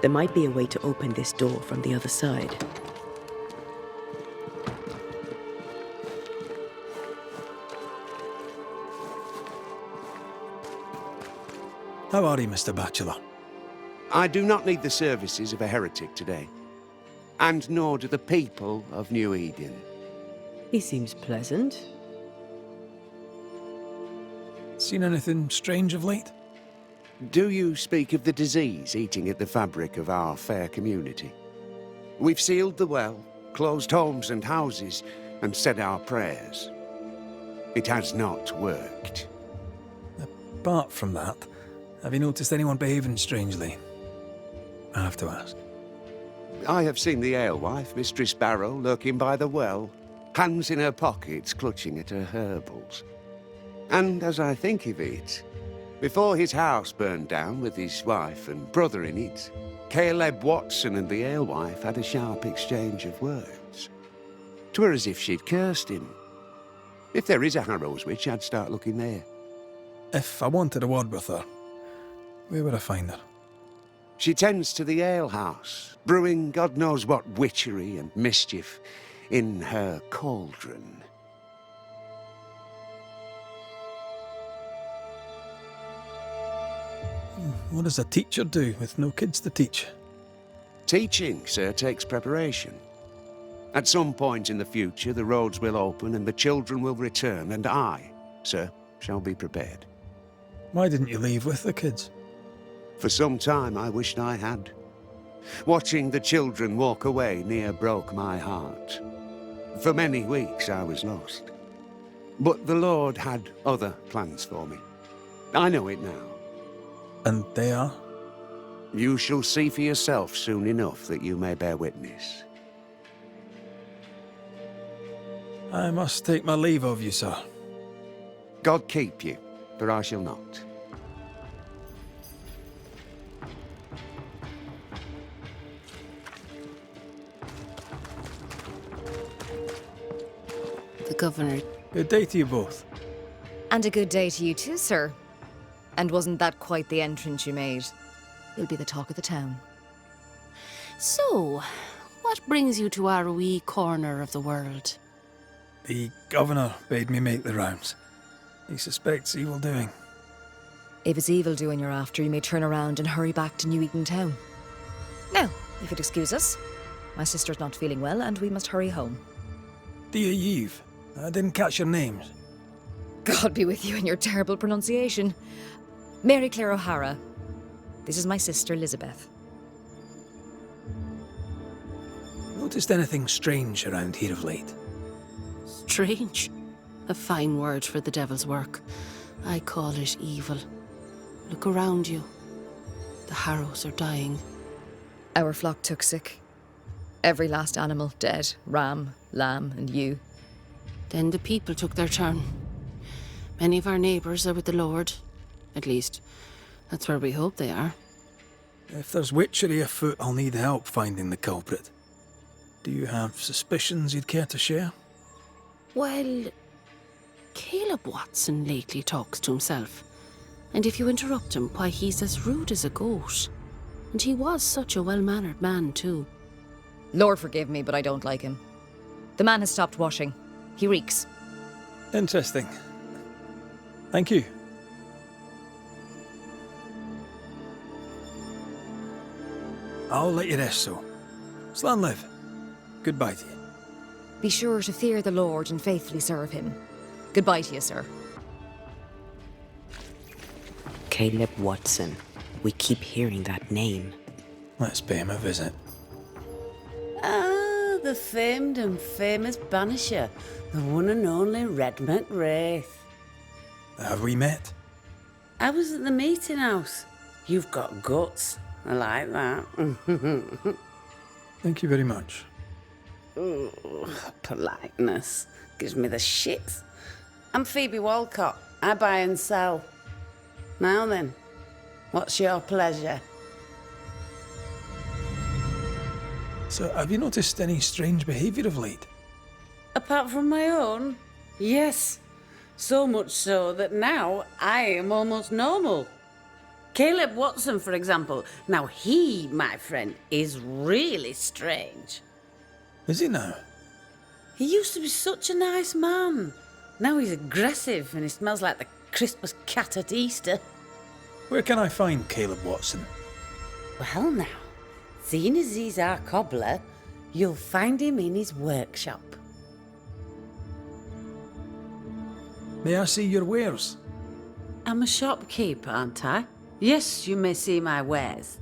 There might be a way to open this door from the other side. How are you, Mr. Bachelor? I do not need the services of a heretic today. And nor do the people of New Eden. He seems pleasant. Seen anything strange of late? Do you speak of the disease eating at the fabric of our fair community? We've sealed the well, closed homes and houses, and said our prayers. It has not worked. Apart from that, have you noticed anyone behaving strangely? I have to ask. I have seen the alewife, Mistress Barrow, lurking by the well, hands in her pockets clutching at her herbals. And as I think of it, before his house burned down with his wife and brother in it, Caleb Watson and the alewife had a sharp exchange of words. 'Twere as if she'd cursed him. If there is a Harrow's witch, I'd start looking there. If I wanted a word with her, where would I find her? She tends to the alehouse, brewing God knows what witchery and mischief in her cauldron. What does a teacher do with no kids to teach? Teaching, sir, takes preparation. At some point in the future, the roads will open and the children will return, and I, sir, shall be prepared. Why didn't you leave with the kids? For some time, I wished I had. Watching the children walk away near broke my heart. For many weeks, I was lost. But the Lord had other plans for me. I know it now. And they are? You shall see for yourself soon enough that you may bear witness. I must take my leave of you, sir. God keep you, for I shall not. The Governor. Good day to you both. And a good day to you too, sir. And wasn't that quite the entrance you made? You'll be the talk of the town. So, what brings you to our wee corner of the world? The Governor bade me make the rounds. He suspects evil doing. If it's evil doing you're after, you may turn around and hurry back to New Eden town. Now, if you'd excuse us. My sister's not feeling well and we must hurry home. Dear Yves, I didn't catch your names. God be with you and your terrible pronunciation. Mary Claire O'Hara. This is my sister, Elizabeth. Noticed anything strange around here of late? Strange. A fine word for the devil's work. I call it evil. Look around you. The Harrows are dying. Our flock took sick. Every last animal dead. Ram, lamb, and ewe. Then the people took their turn. Many of our neighbours are with the Lord. At least, that's where we hope they are. If there's witchery afoot, I'll need help finding the culprit. Do you have suspicions you'd care to share? Well, Caleb Watson lately talks to himself. And if you interrupt him, why, he's as rude as a goat. And he was such a well-mannered man, too. Lord forgive me, but I don't like him. The man has stopped washing. He reeks. Interesting. Thank you. I'll let you rest, so. Slan live. Goodbye to you. Be sure to fear the Lord and faithfully serve him. Goodbye to you, sir. Caleb Watson. We keep hearing that name. Let's pay him a visit. Ah, the famed and famous Banisher, the one and only Red McWraith. Have we met? I was at the meeting house. You've got guts. I like that. Thank you very much. Ooh, politeness gives me the shits. I'm Phoebe Walcott. I buy and sell. Now then, what's your pleasure? So, have you noticed any strange behaviour of late? Apart from my own? Yes. So much so that now I am almost normal. Caleb Watson, for example. Now he, my friend, is really strange. Is he now? He used to be such a nice man. Now he's aggressive and he smells like the Christmas cat at Easter. Where can I find Caleb Watson? Well now, seeing as he's our cobbler, you'll find him in his workshop. May I see your wares? I'm a shopkeeper, aren't I? Yes, you may see my wares.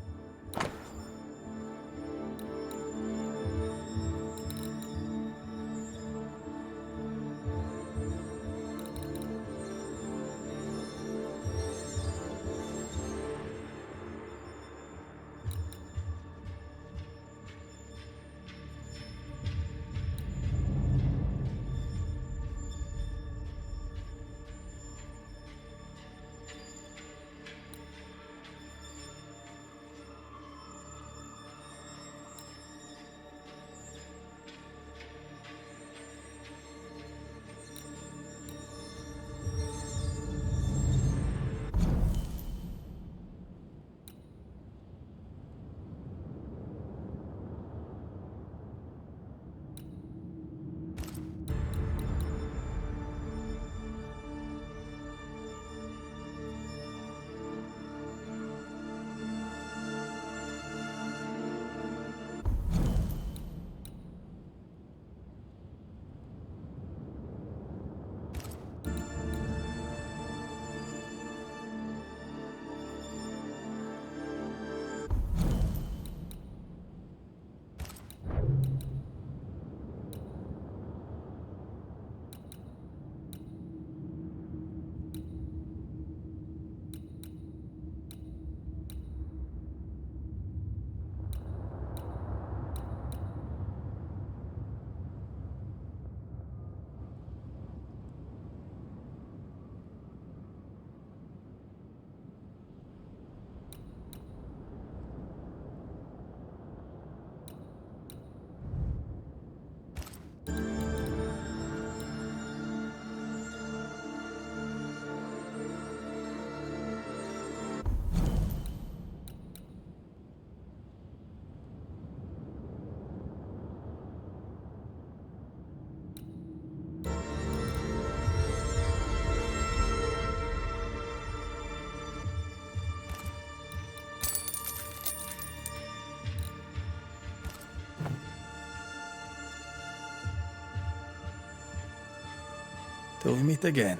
Till we meet again.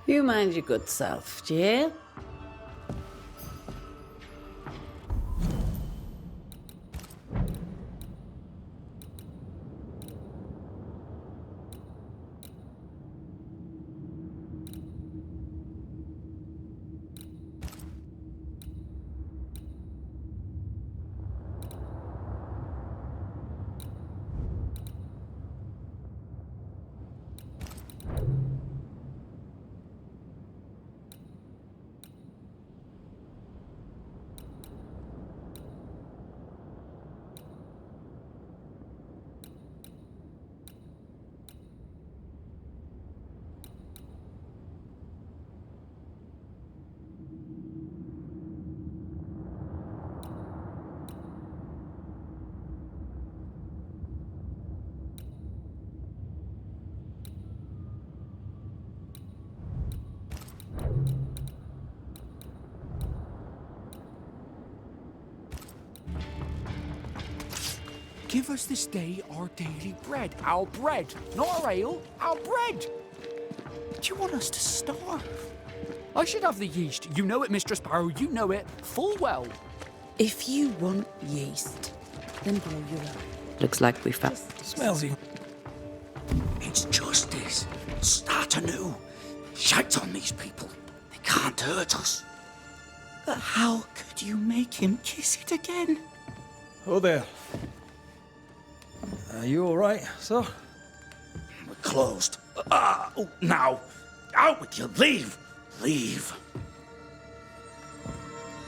You mind your good self, do you hear? Give us this day our daily bread. Our bread, not our ale, our bread. Do you want us to starve? I should have the yeast. You know it, Mistress Barrow, you know it full well. If you want yeast, then blow your eye. Looks like we found. Smells you. It's justice. Start anew. Shite on these people. They can't hurt us. But how could you make him kiss it again? Oh there. Are you all right, sir? We're closed. Now. Out with you. Leave. Leave.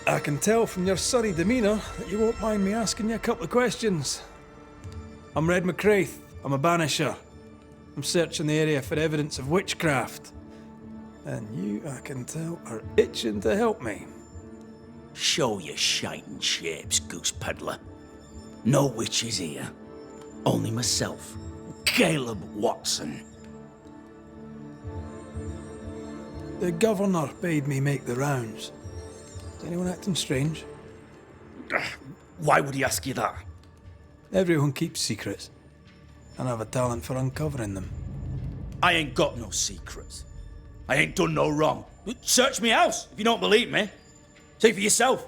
I can tell from your surly demeanour that you won't mind me asking you a couple of questions. I'm Red McCraith. I'm a banisher. I'm searching the area for evidence of witchcraft. And you, I can tell, are itching to help me. Show your shiting shapes, goose peddler. No witches here. Only myself, Caleb Watson. The governor bade me make the rounds. Is anyone acting strange? Why would he ask you that? Everyone keeps secrets, and I have a talent for uncovering them. I ain't got no secrets. I ain't done no wrong. Search me house if you don't believe me. See for yourself.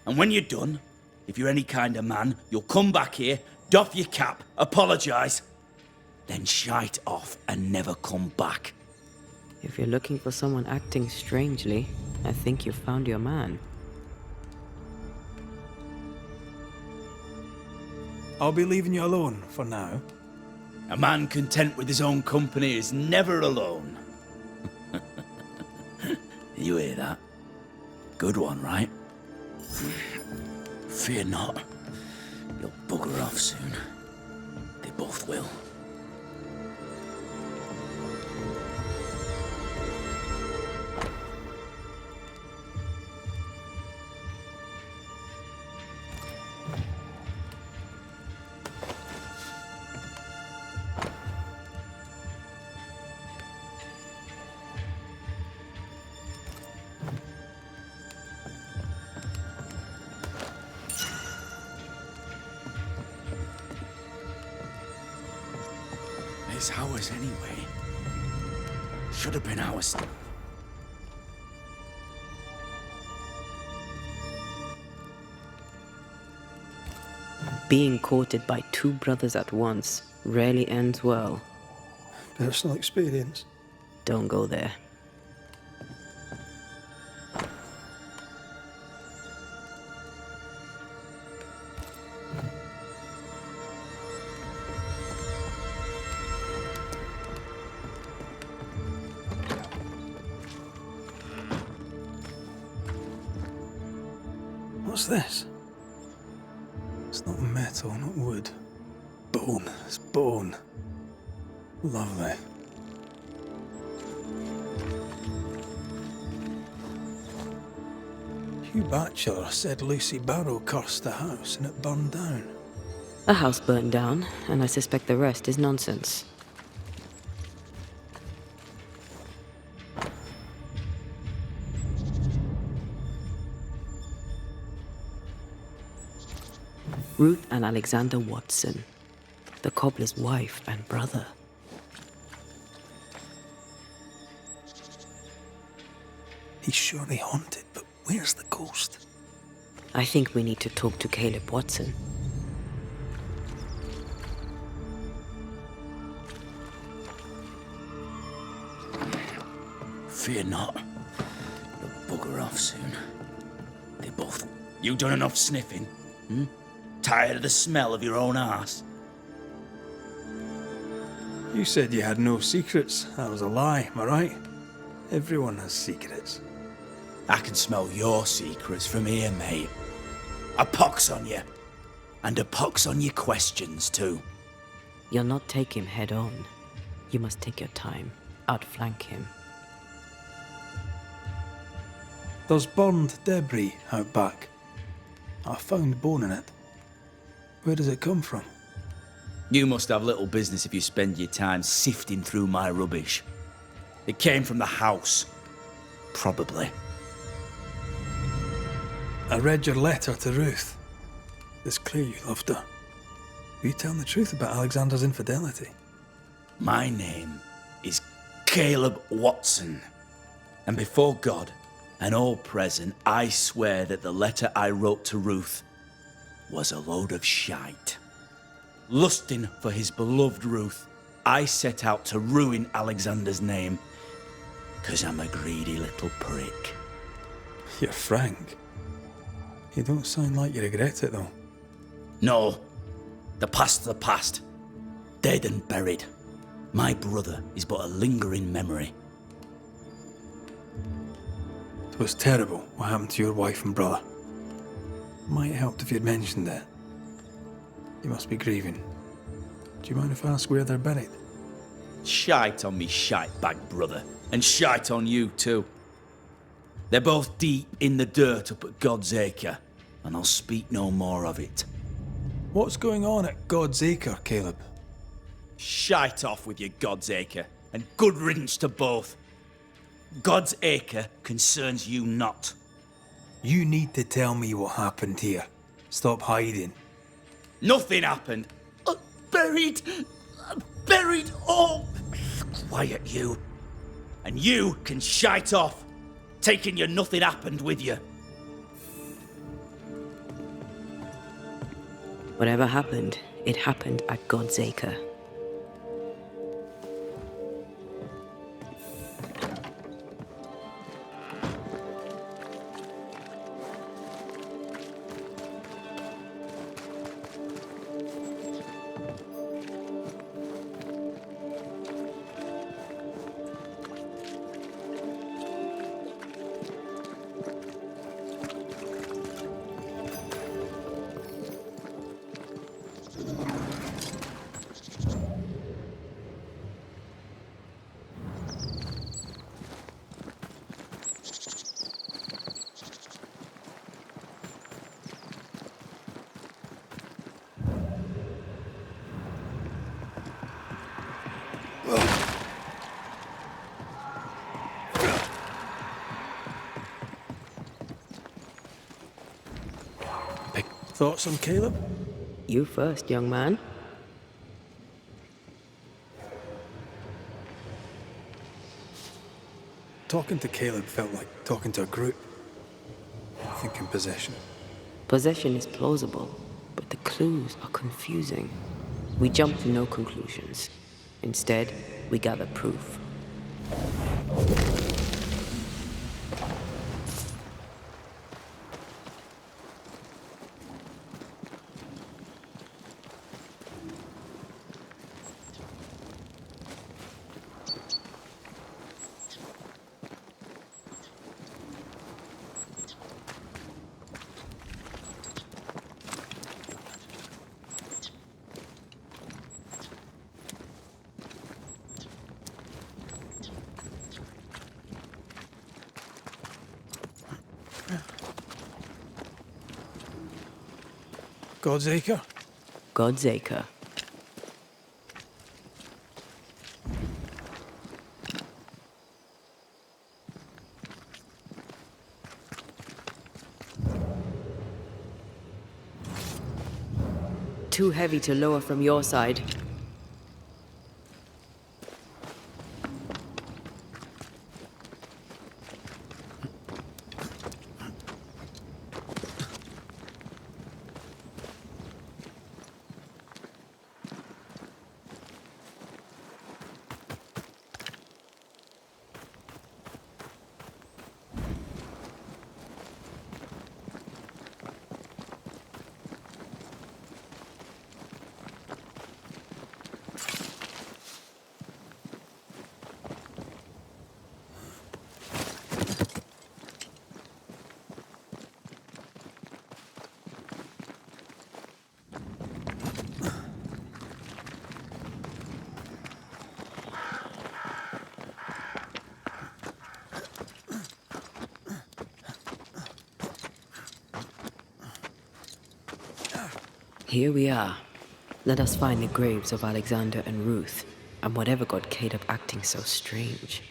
And when you're done, if you're any kind of man, you'll come back here, doff your cap, apologise, then shite off and never come back. If you're looking for someone acting strangely, I think you found your man. I'll be leaving you alone for now. A man content with his own company is never alone. You hear that? Good one, right? Fear not. You'll bugger off soon. They both will. It's ours anyway. Should have been ours. Being courted by two brothers at once rarely ends well. Personal experience. Don't go there. What's this? It's not metal, not wood. Bone. It's bone. Lovely. Hugh Batchelor said Lucy Barrow cursed the house and it burned down. A house burned down, and I suspect the rest is nonsense. Ruth and Alexander Watson, the cobbler's wife and brother. He's surely haunted, but where's the ghost? I think we need to talk to Caleb Watson. Fear not. You'll bugger off soon. They both... You done enough sniffing? Hmm? Tired of the smell of your own arse? You said you had no secrets. That was a lie, am I right? Everyone has secrets. I can smell your secrets from here, mate. A pox on you. And a pox on your questions, too. You'll not take him head on. You must take your time, outflank him. There's burned debris out back. I found bone in it. Where does it come from? You must have little business if you spend your time sifting through my rubbish. It came from the house. Probably. I read your letter to Ruth. It's clear you loved her. Were you telling the truth about Alexander's infidelity? My name is Caleb Watson. And before God and all present, I swear that the letter I wrote to Ruth was a load of shite. Lusting for his beloved Ruth, I set out to ruin Alexander's name, 'cause I'm a greedy little prick. You're frank. You don't sound like you regret it, though. No, the past's the past. Dead and buried. My brother is but a lingering memory. It was terrible what happened to your wife and brother. Might help if you'd mentioned it. You must be grieving. Do you mind if I ask where they're buried? Shite on me shite bag brother, and shite on you too. They're both deep in the dirt up at God's Acre, and I'll speak no more of it. What's going on at God's Acre, Caleb? Shite off with your God's Acre, and good riddance to both. God's Acre concerns you not. You need to tell me what happened here. Stop hiding. Nothing happened. Buried. Oh, quiet you. And you can shite off, taking your nothing happened with you. Whatever happened, it happened at God's Acre. Thoughts on Caleb? You first, young man. Talking to Caleb felt like talking to a group. Thinking possession. Possession is plausible, but the clues are confusing. We jump to no conclusions. Instead, we gather proof. God's Acre? God's Acre. Too heavy to lower from your side. Here we are. Let us find the graves of Alexander and Ruth, and whatever got Caleb acting so strange.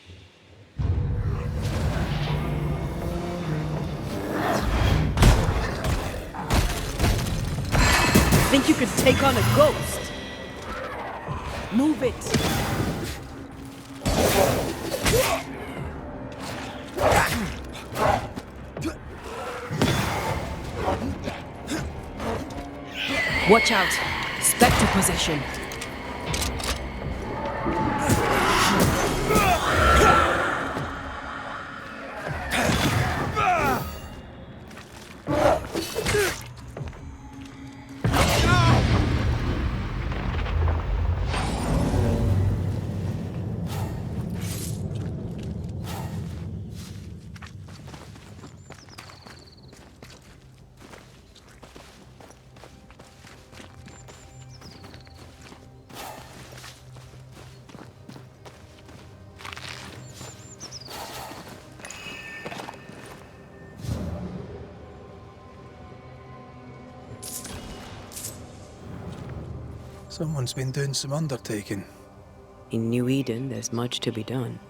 Think you could take on a ghost? Move it! Watch out! Spectre possession! Someone's been doing some undertaking. In New Eden, there's much to be done.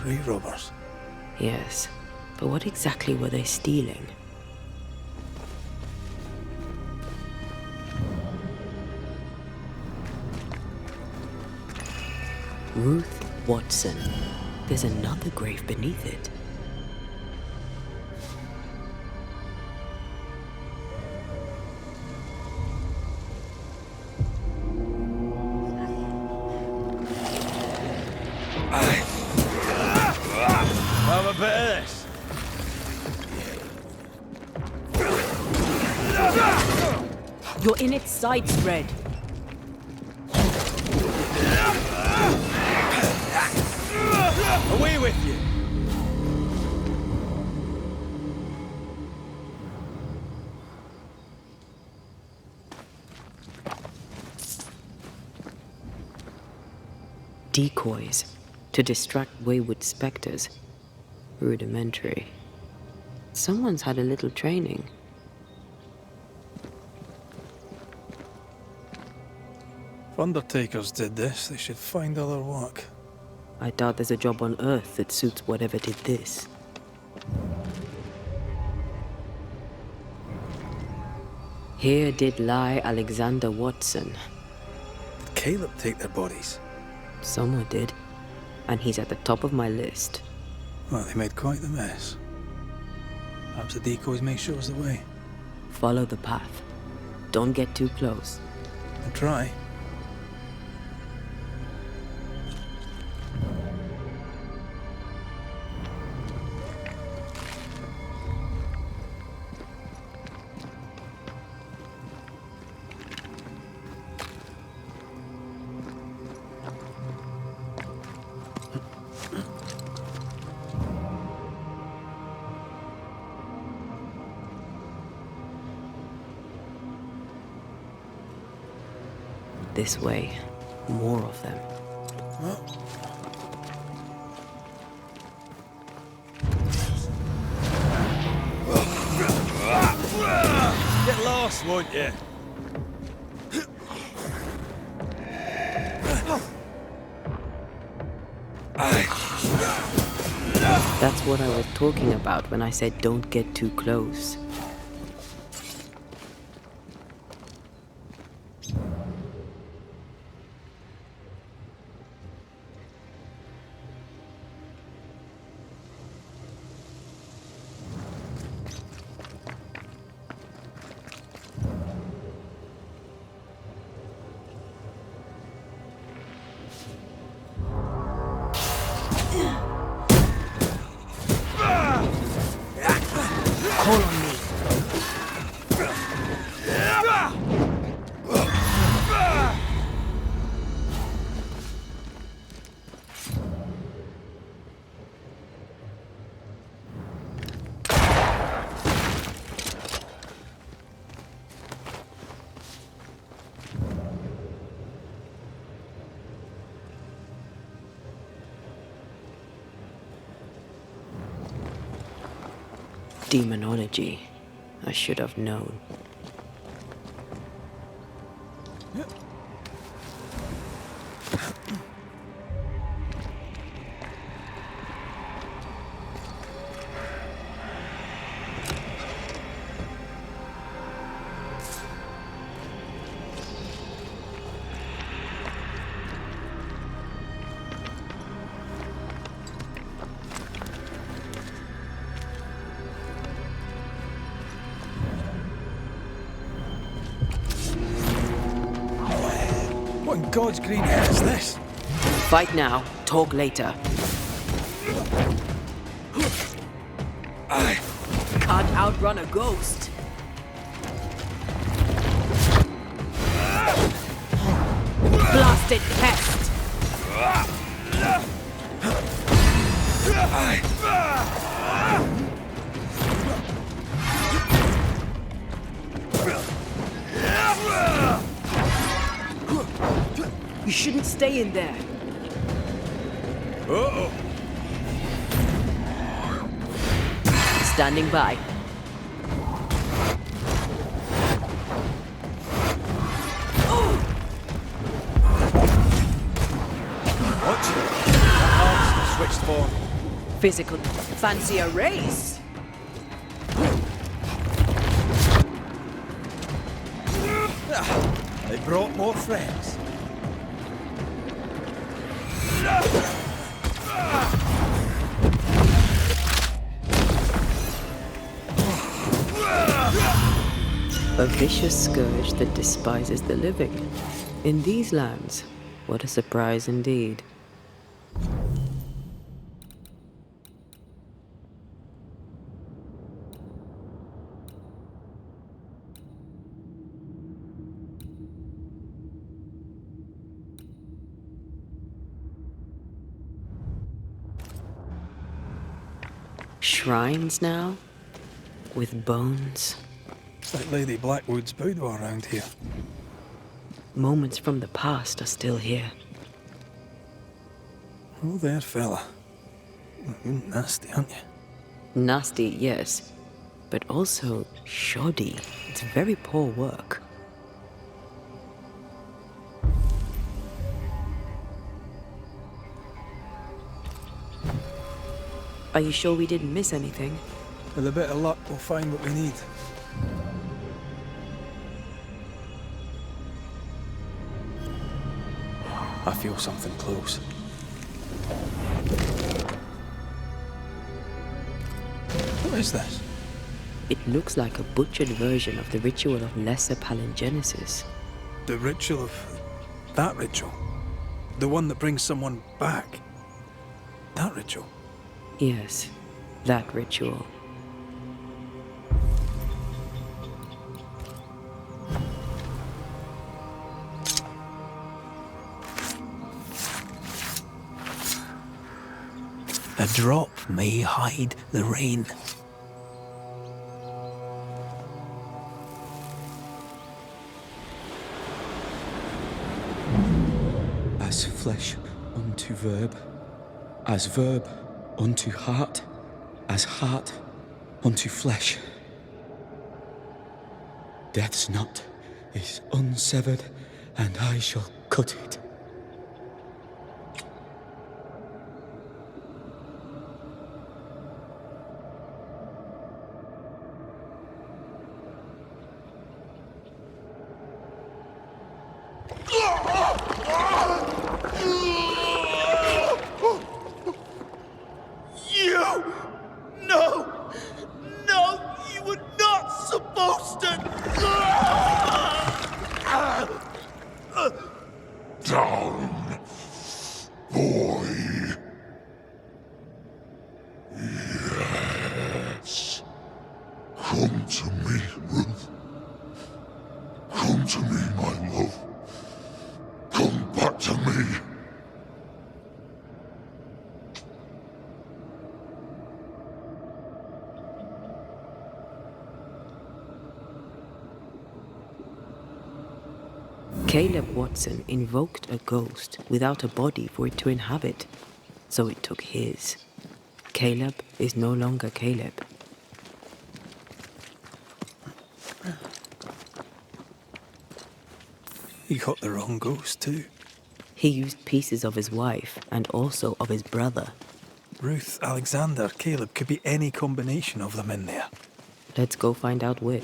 Grave robbers. Yes, but what exactly were they stealing? Ruth Watson. There's another grave beneath it. Have a bit of this. You're in its sights, Red. Away with you. Decoys to distract wayward specters. Rudimentary. Someone's had a little training. If undertakers did this, they should find other work. I doubt there's a job on Earth that suits whatever did this. Here did lie Alexander Watson. Did Caleb take their bodies? Someone did. And he's at the top of my list. Well, they made quite the mess. Perhaps the decoys may show us the way. Follow the path. Don't get too close. I'll try. This way. More of them. Get lost, won't you? That's what I was talking about when I said don't get too close. Call on me. Demonology. I should have known. What in God's green hell is this? Fight now, talk later. Can't outrun a ghost. Blasted pest! You shouldn't stay in there. Uh-oh. Standing by. Watch it. That arm's switched form. Physical. Fancy a race? They brought more friends. A vicious scourge that despises the living. In these lands, what a surprise indeed. Shrines now? With bones? It's like Lady Blackwood's boudoir around here. Moments from the past are still here. Oh, there, fella. You're nasty, aren't you? Nasty, yes, but also shoddy. It's very poor work. Are you sure we didn't miss anything? With a bit of luck, we'll find what we need. I feel something close. What is this? It looks like a butchered version of the ritual of Lesser Palingenesis. The ritual of... that ritual? The one that brings someone back? That ritual? Yes, that ritual. A drop may hide the rain. As flesh unto verb, as verb unto heart, as heart unto flesh. Death's knot is unsevered, and I shall cut it. Down, boy. Yes. Come to me, Ruth. Come to me, my love. Come back to me. Caleb Watson invoked a ghost without a body for it to inhabit, so it took his. Caleb is no longer Caleb. He got the wrong ghost too. He used pieces of his wife and also of his brother. Ruth, Alexander, Caleb, could be any combination of them in there. Let's go find out which.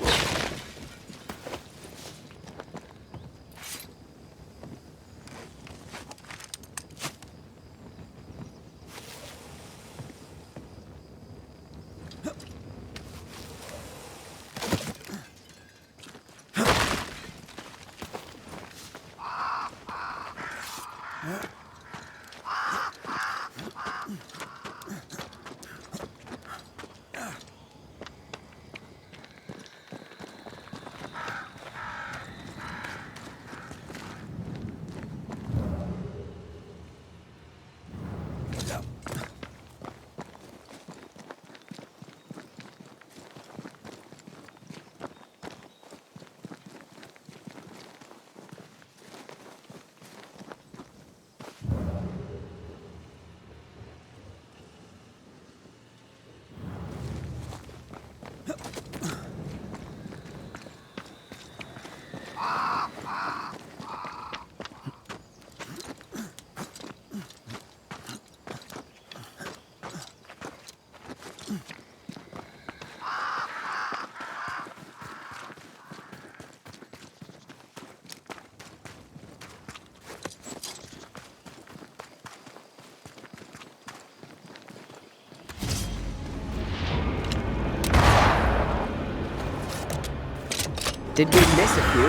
Did we miss a few?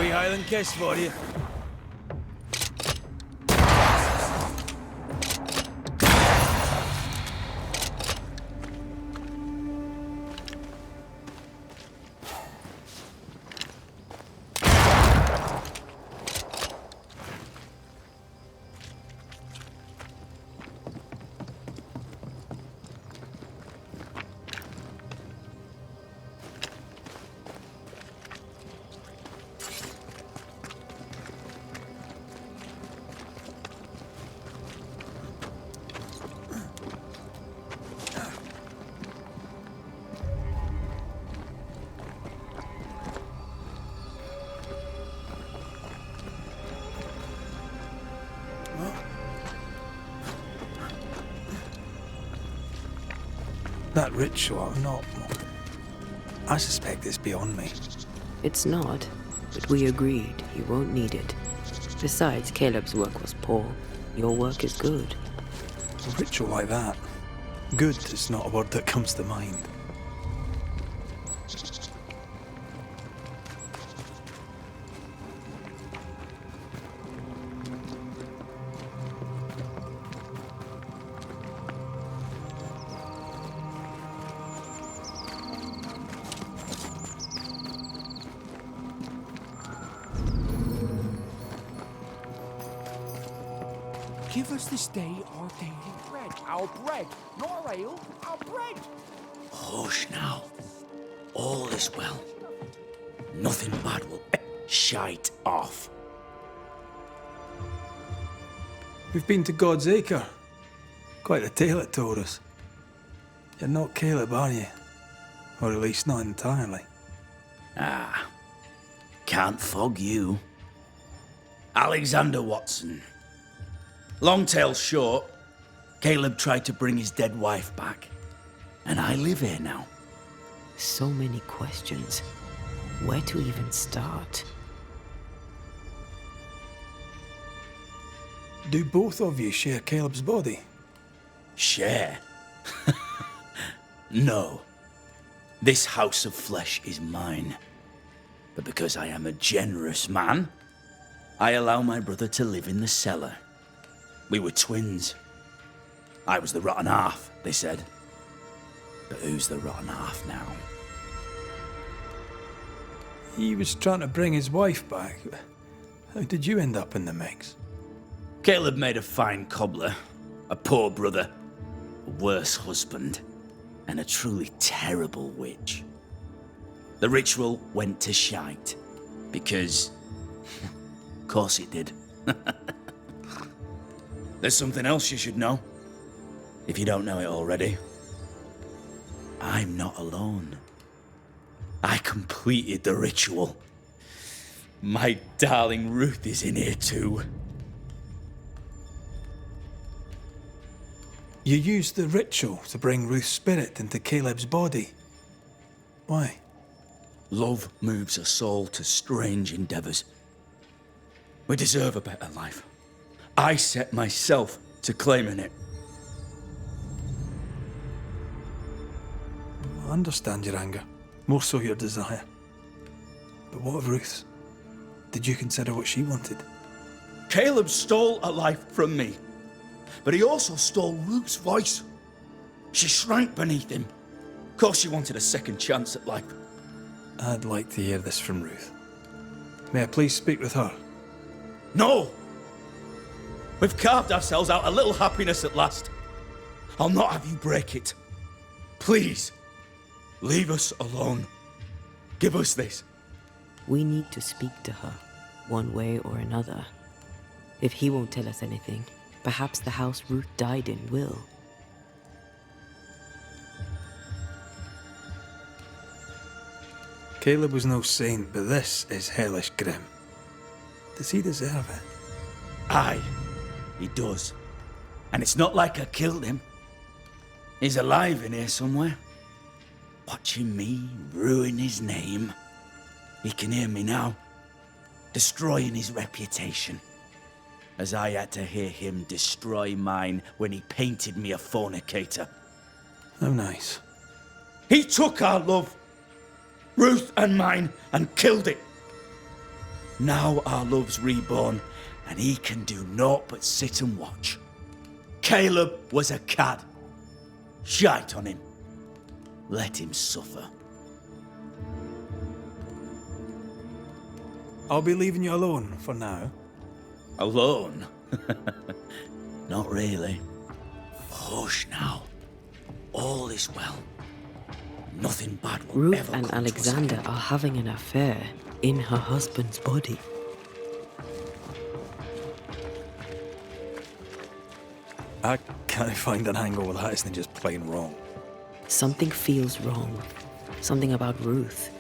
Wee Highland kiss for you. That ritual, not... I suspect it's beyond me. It's not, but we agreed you won't need it. Besides, Caleb's work was poor. Your work is good. A ritual like that, good is not a word that comes to mind. Give us this day our daily bread. Our bread, not our ale, our bread. Hush now. All is well. Nothing bad will shite off. We've been to God's Acre. Quite a tale it told us. You're not Caleb, are you? Or at least not entirely. Ah, can't fog you. Alexander Watson. Long tale short, Caleb tried to bring his dead wife back. And I live here now. So many questions. Where to even start? Do both of you share Caleb's body? Share? No. This house of flesh is mine. But because I am a generous man, I allow my brother to live in the cellar. We were twins. I was the rotten half, they said. But who's the rotten half now? He was trying to bring his wife back. How did you end up in the mix? Caleb made a fine cobbler, a poor brother, a worse husband, and a truly terrible witch. The ritual went to shite, because... of course it did. There's something else you should know, if you don't know it already. I'm not alone. I completed the ritual. My darling Ruth is in here too. You used the ritual to bring Ruth's spirit into Caleb's body. Why? Love moves a soul to strange endeavors. We deserve a better life. I set myself to claiming it. I understand your anger, more so your desire. But what of Ruth's? Did you consider what she wanted? Caleb stole a life from me, but he also stole Ruth's voice. She shrank beneath him. Of course she wanted a second chance at life. I'd like to hear this from Ruth. May I please speak with her? No! We've carved ourselves out a little happiness at last. I'll not have you break it. Please, leave us alone. Give us this. We need to speak to her, one way or another. If he won't tell us anything, perhaps the house Ruth died in will. Caleb was no saint, but this is hellish grim. Does he deserve it? Aye, he does. And it's not like I killed him. He's alive in here somewhere, watching me ruin his name. He can hear me now, destroying his reputation, as I had to hear him destroy mine when he painted me a fornicator. Oh, nice. He took our love, Ruth and mine, and killed it. Now our love's reborn, and he can do naught but sit and watch. Caleb was a cad. Shite on him. Let him suffer. I'll be leaving you alone for now. Alone? Not really. Hush now. All is well. Nothing bad will Ruth ever and come to us Alexander again. are having an affair in her husband's body. I can't find an angle that isn't just plain wrong. Something feels wrong. Something about Ruth.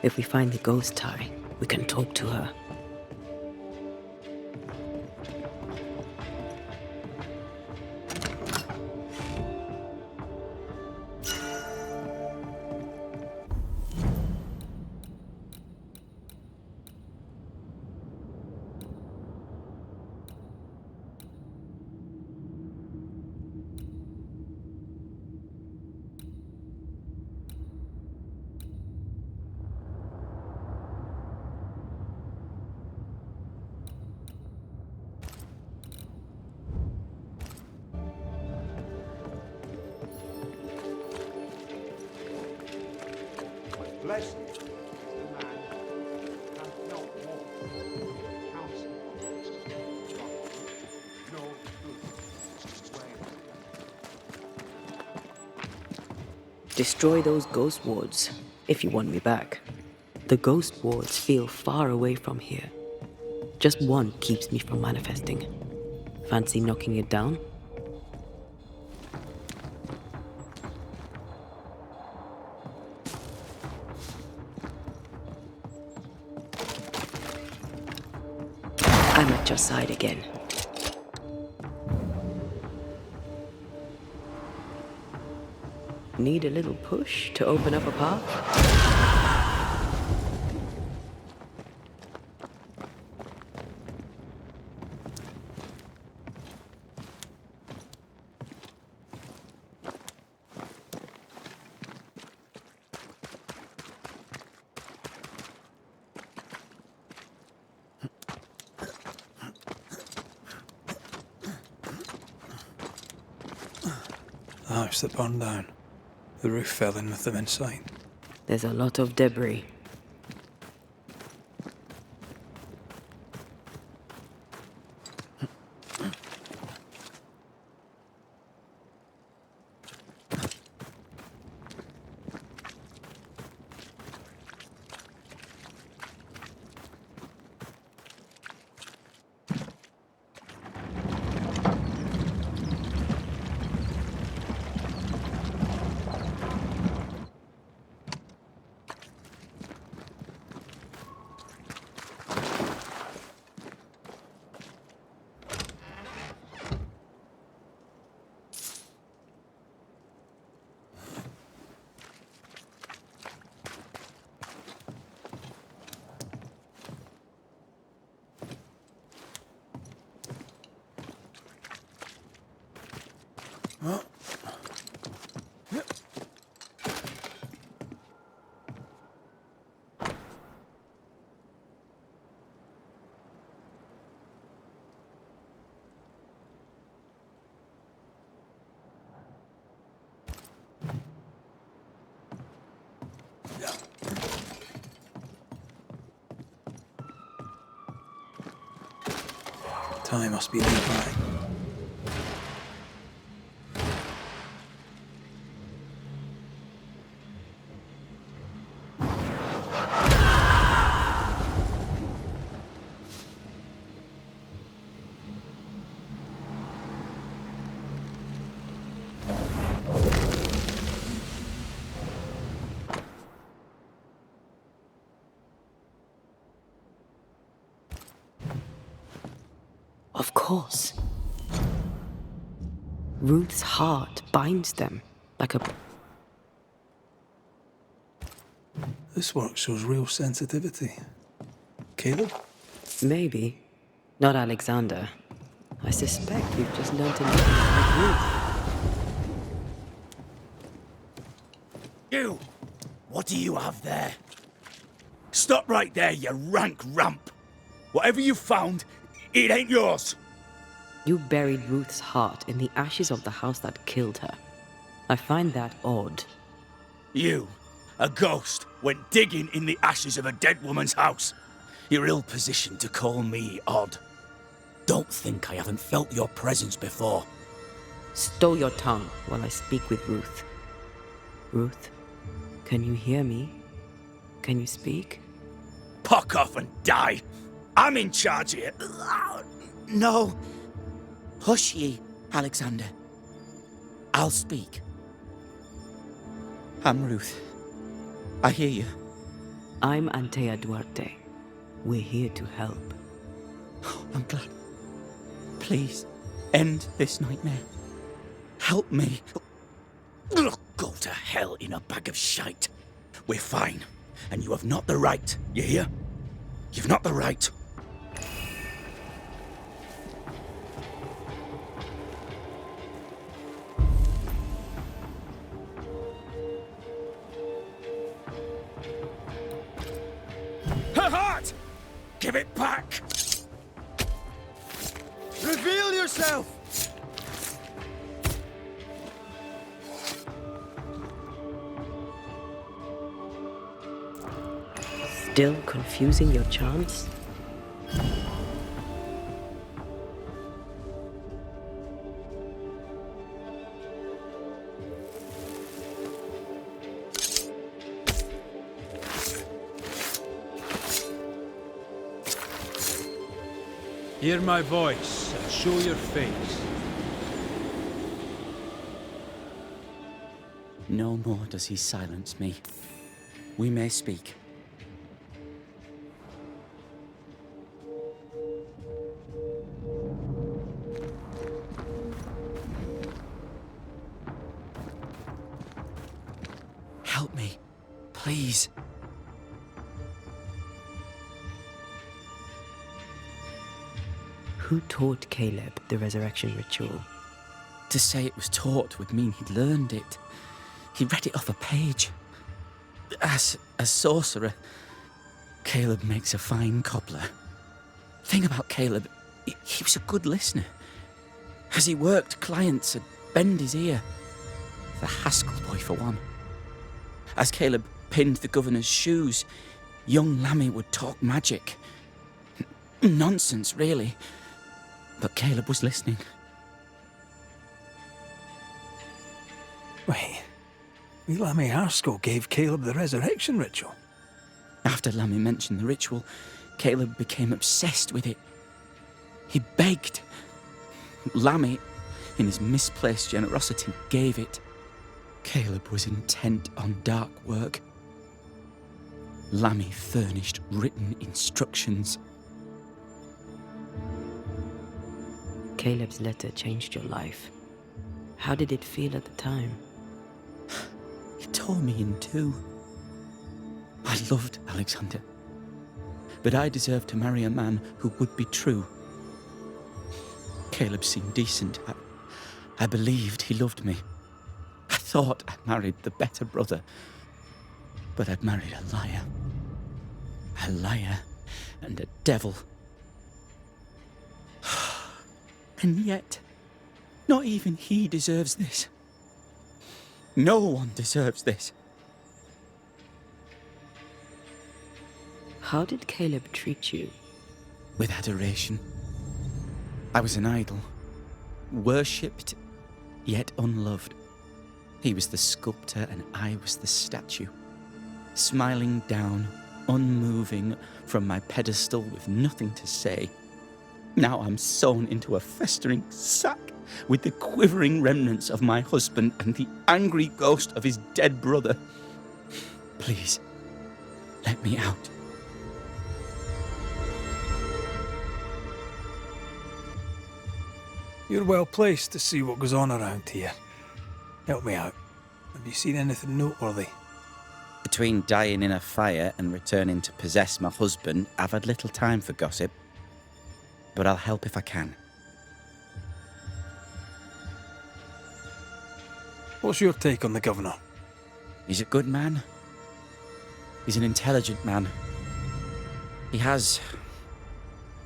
If we find the ghost tie, we can talk to her. Blessed is the man hath not walked in the counsel of the nor stood way. Destroy those ghost wards, if you want me back. The ghost wards feel far away from here. Just one keeps me from manifesting. Fancy knocking it down? I'm at your side again. Need a little push to open up a path? The house that burned down. The roof fell in with them inside. There's a lot of debris. Time must be nearby. Of course. Ruth's heart binds them like a... This work shows real sensitivity. Caleb? Maybe. Not Alexander. I suspect we've just learned to love like Ruth. You! What do you have there? Stop right there, you rank rump! Whatever you found, it ain't yours! You buried Ruth's heart in the ashes of the house that killed her. I find that odd. You, a ghost, went digging in the ashes of a dead woman's house. You're ill-positioned to call me odd. Don't think I haven't felt your presence before. Stow your tongue while I speak with Ruth. Ruth, can you hear me? Can you speak? Puck off and die! I'm in charge here. No. Hush ye, Alexander. I'll speak. I'm Ruth. I hear you. I'm Antea Duarte. We're here to help. Oh, I'm glad. Please, end this nightmare. Help me. Go to hell in a bag of shite. We're fine, and you have not the right, you hear? You've not the right. Her heart! Give it back! Reveal yourself! Still confusing your chants? Hear my voice and show your face. No more does he silence me. We may speak. Help me, please. Who taught Caleb the resurrection ritual? To say it was taught would mean he'd learned it. He read it off a page. As a sorcerer, Caleb makes a fine cobbler. Thing about Caleb, he was a good listener. As he worked, clients would bend his ear. The Haskell boy, for one. As Caleb pinned the governor's shoes, young Lammy would talk magic. Nonsense, really. But Caleb was listening. Wait, Lammy Haskell gave Caleb the resurrection ritual? After Lammy mentioned the ritual, Caleb became obsessed with it. He begged. Lammy, in his misplaced generosity, gave it. Caleb was intent on dark work. Lammy furnished written instructions. Caleb's letter changed your life. How did it feel at the time? It tore me in two. I loved Alexander, but I deserved to marry a man who would be true. Caleb seemed decent. I believed he loved me. I thought I married the better brother, but I'd married a liar. A liar and a devil. And yet, not even he deserves this. No one deserves this. How did Caleb treat you? With adoration. I was an idol, worshipped, yet unloved. He was the sculptor and I was the statue, smiling down, unmoving from my pedestal with nothing to say. Now I'm sewn into a festering sack with the quivering remnants of my husband and the angry ghost of his dead brother. Please, let me out. You're well placed to see what goes on around here. Help me out. Have you seen anything noteworthy? Between dying in a fire and returning to possess my husband, I've had little time for gossip. But I'll help if I can. What's your take on the governor? He's a good man. He's an intelligent man. He has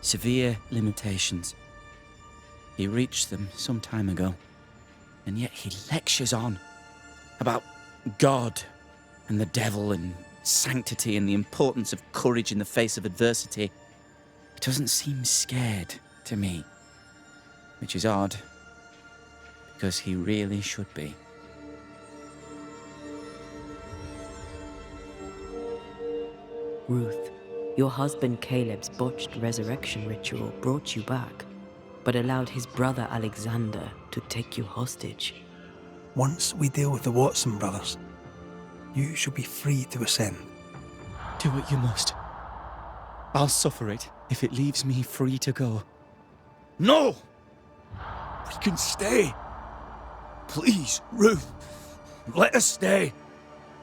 severe limitations. He reached them some time ago, and yet he lectures on about God and the devil and sanctity and the importance of courage in the face of adversity. He doesn't seem scared to me, which is odd, because he really should be. Ruth, your husband Caleb's botched resurrection ritual brought you back, but allowed his brother Alexander to take you hostage. Once we deal with the Watson brothers, you shall be free to ascend. Do what you must. I'll suffer it if it leaves me free to go. No! We can stay. Please, Ruth, let us stay.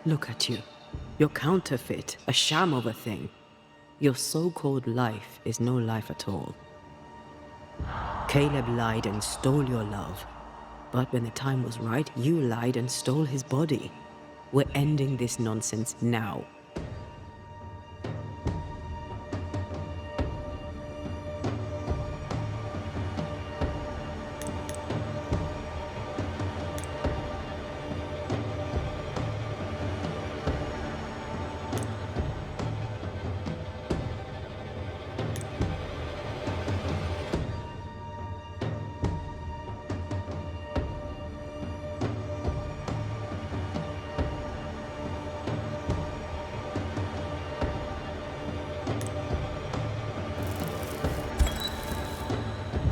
Look at you. You're counterfeit, a sham of a thing. Your so-called life is no life at all. Caleb lied and stole your love. But when the time was right, you lied and stole his body. We're ending this nonsense now.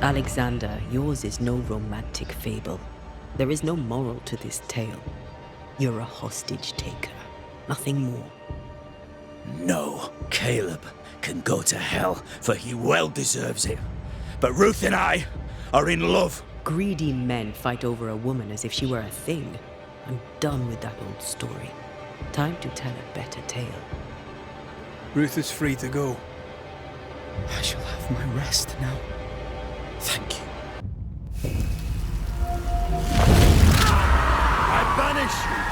Alexander, yours is no romantic fable. There is no moral to this tale. You're a hostage taker, nothing more. No, Caleb can go to hell, for he well deserves it. But Ruth and I are in love. Greedy men fight over a woman as if she were a thing. I'm done with that old story. Time to tell a better tale. Ruth is free to go. I shall have my rest now. Thank you. I banish you!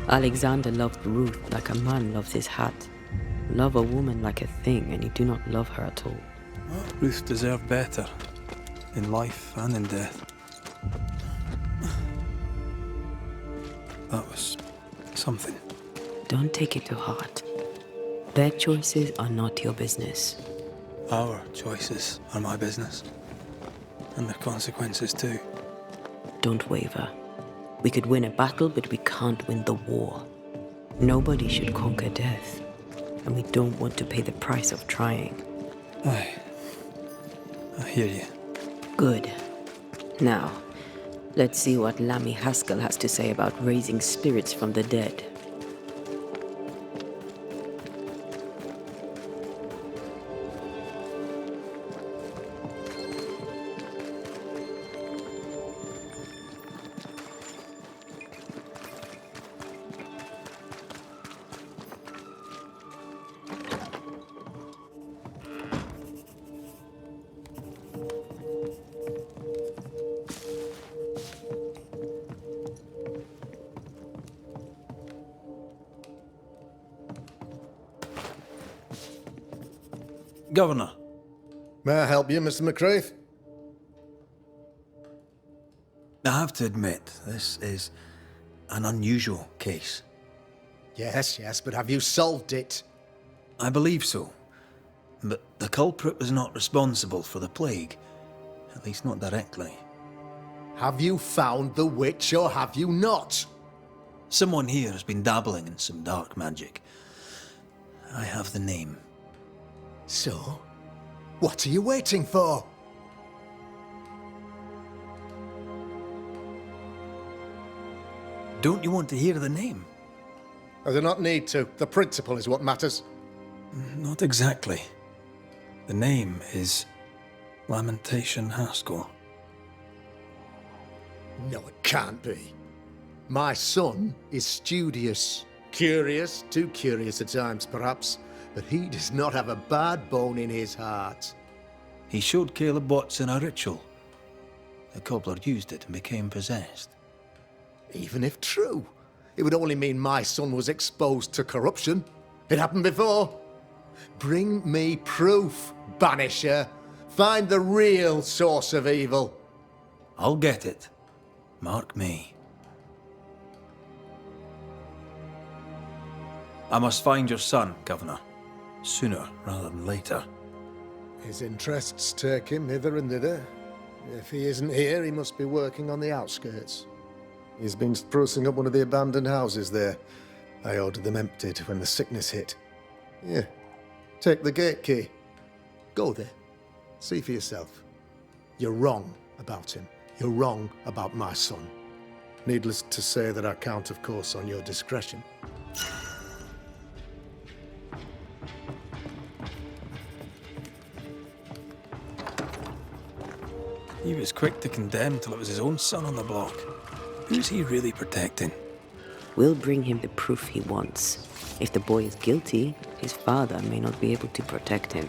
Alexander loved Ruth like a man loves his hat. Love a woman like a thing, and you do not love her at all. Ruth deserved better, in life and in death. That was something. Don't take it to heart. Their choices are not your business. Our choices are my business. And their consequences too. Don't waver. We could win a battle, but we can't win the war. Nobody should conquer death, and we don't want to pay the price of trying. Aye. I hear you. Good. Now, let's see what Lammy Haskell has to say about raising spirits from the dead. Governor. May I help you, Mr. McCraith? I have to admit, this is an unusual case. Yes, but have you solved it? I believe so. But the culprit was not responsible for the plague. At least not directly. Have you found the witch or have you not? Someone here has been dabbling in some dark magic. I have the name. So, what are you waiting for? Don't you want to hear the name? I do not need to. The principle is what matters. Not exactly. The name is Lamentation Haskell. No, it can't be. My son is studious. Curious, too curious at times perhaps, but he does not have a bad bone in his heart. He showed Caleb Watson a ritual. The cobbler used it and became possessed. Even if true, it would only mean my son was exposed to corruption. It happened before. Bring me proof, Banisher. Find the real source of evil. I'll get it. Mark me. I must find your son, Governor. Sooner rather than later. His interests take him hither and thither. If he isn't here, he must be working on the outskirts. He's been sprucing up one of the abandoned houses there. I ordered them emptied when the sickness hit. Yeah. Take the gate key. Go there. See for yourself. You're wrong about him. You're wrong about my son. Needless to say that I count, of course, on your discretion. He was quick to condemn till it was his own son on the block. Who's he really protecting? We'll bring him the proof he wants. If the boy is guilty, his father may not be able to protect him.